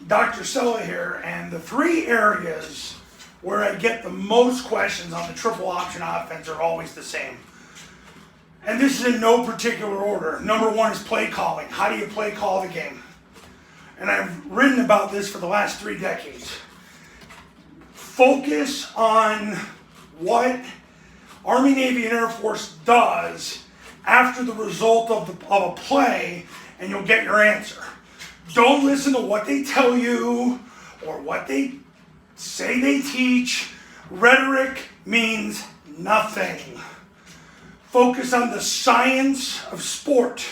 Dr. Sella here, and the three areas where I get the most questions on the triple option offense are always the same. And this is in no particular order. Number one is play calling. How do you play call the game? And I've written about this for the last 3 decades. Focus on what Army, Navy, and Air Force does after the result of a play, and you'll get your answer. Don't listen to what they tell you or what they say they teach. Rhetoric means nothing. Focus on the science of sport,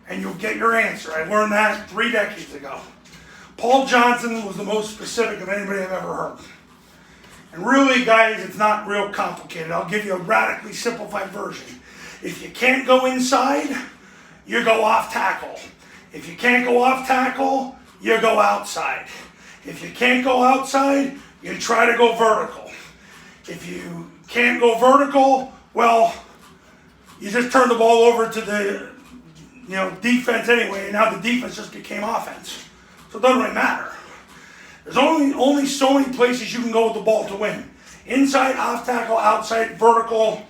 and you'll get your answer. I learned that 3 decades ago. Paul Johnson was the most specific of anybody I've ever heard. And really, guys, it's not real complicated. I'll give you a radically simplified version. If you can't go inside, you go off tackle. If you can't go off tackle, you go outside. If you can't go outside, you try to go vertical. If you can't go vertical, well, you just turn the ball over to the defense anyway, and now the defense just became offense. So it doesn't really matter. There's only so many places you can go with the ball to win. Inside, off tackle, outside, vertical,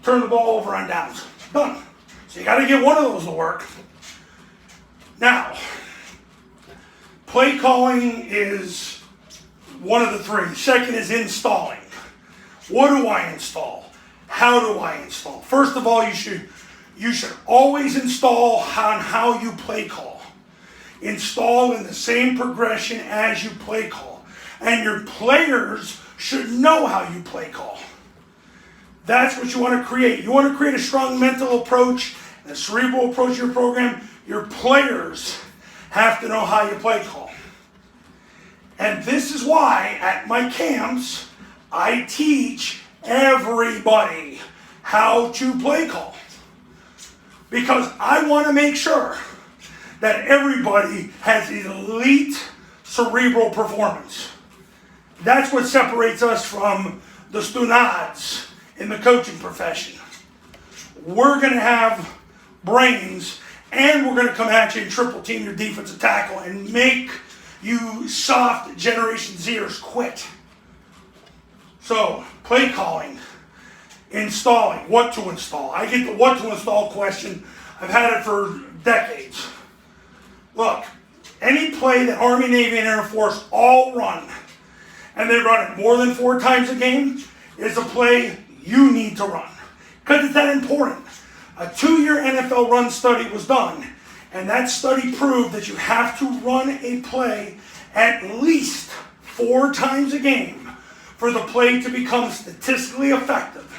turn the ball over on downs. Done. So you got to get one of those to work. Now, play calling is one of the three. Second is installing. What do I install? How do I install? First of all, you should always install on how you play call. Install in the same progression as you play call. And your players should know how you play call. That's what you want to create. You want to create a strong mental approach, a cerebral approach to your program. Your players have to know how you play call. And this is why at my camps, I teach everybody how to play call. Because I want to make sure that everybody has elite cerebral performance. That's what separates us from the stunads in the coaching profession. We're going to have brains, and we're going to come at you and triple team your defensive tackle and make you soft Generation Zers quit. So, play calling, installing, what to install. I get the what to install question. I've had it for decades. Look, any play that Army, Navy, and Air Force all run, and they run it more than 4 times a game, is a play you need to run. Because it's that important. A 2-year NFL run study was done, and that study proved that you have to run a play at least 4 times a game for the play to become statistically effective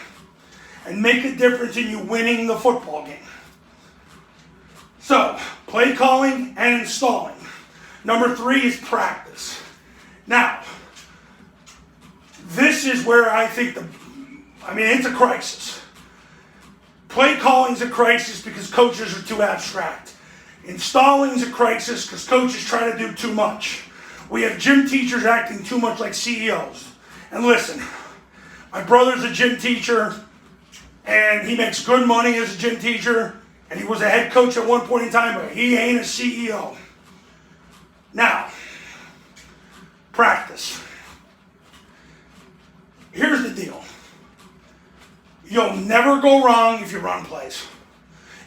and make a difference in you winning the football game. So, play calling and installing. Number 3 is practice. Now, this is where I think it's a crisis. Play calling is a crisis because coaches are too abstract. Installing is a crisis because coaches try to do too much. We have gym teachers acting too much like CEOs. And listen, my brother's a gym teacher, and he makes good money as a gym teacher, and he was a head coach at one point in time, but he ain't a CEO. Now, practice. Here's the deal. You'll never go wrong if you run plays.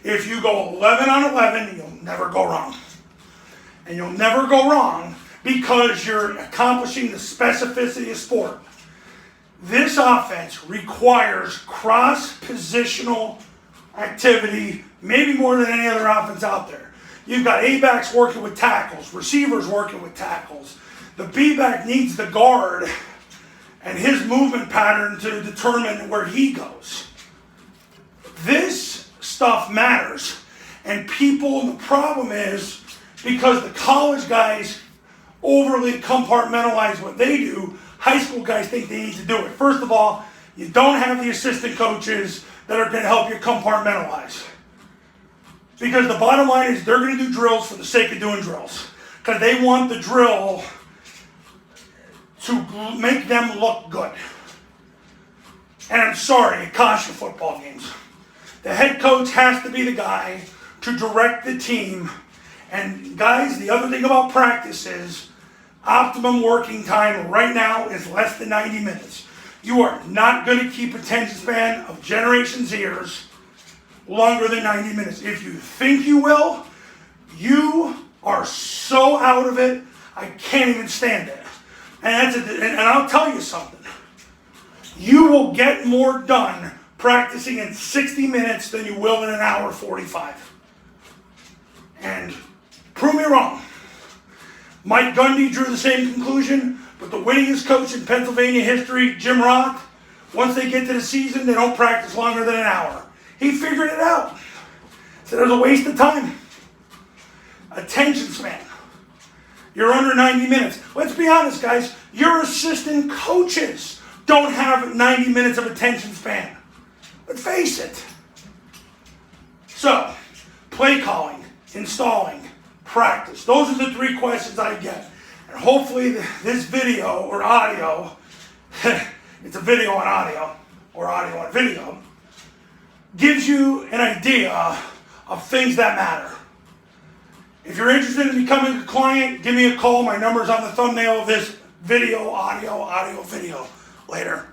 If you go 11 on 11, you'll never go wrong. And you'll never go wrong because you're accomplishing the specificity of sport. This offense requires cross-positional activity, maybe more than any other offense out there. You've got A-backs working with tackles, receivers working with tackles. The B-back needs the guard and his movement pattern to determine where he goes. This stuff matters. And the problem is, because the college guys overly compartmentalize what they do, high school guys think they need to do it. First of all, you don't have the assistant coaches that are going to help you compartmentalize. Because the bottom line is they're going to do drills for the sake of doing drills. Because they want the drill to make them look good. And I'm sorry, it costs you football games. The head coach has to be the guy to direct the team And guys, the other thing about practice is optimum working time right now is less than 90 minutes. You are not going to keep attention span of Generation Zers longer than 90 minutes. If you think you will, you are so out of it, I can't even stand it. And I'll tell you something. You will get more done practicing in 60 minutes than you will in an hour 45. And prove me wrong. Mike Gundy drew the same conclusion, but the winningest coach in Pennsylvania history, Jim Roth, once they get to the season, they don't practice longer than an hour. He figured it out. So there's a waste of time. Attention span. You're under 90 minutes. Let's be honest, guys. Your assistant coaches don't have 90 minutes of attention span. Let's face it. So, play calling, installing, practice. Those are the 3 questions I get. And hopefully this video or audio, it's a video on audio, or audio on video, gives you an idea of things that matter. If you're interested in becoming a client, give me a call. My number's on the thumbnail of this video, audio, video. Later.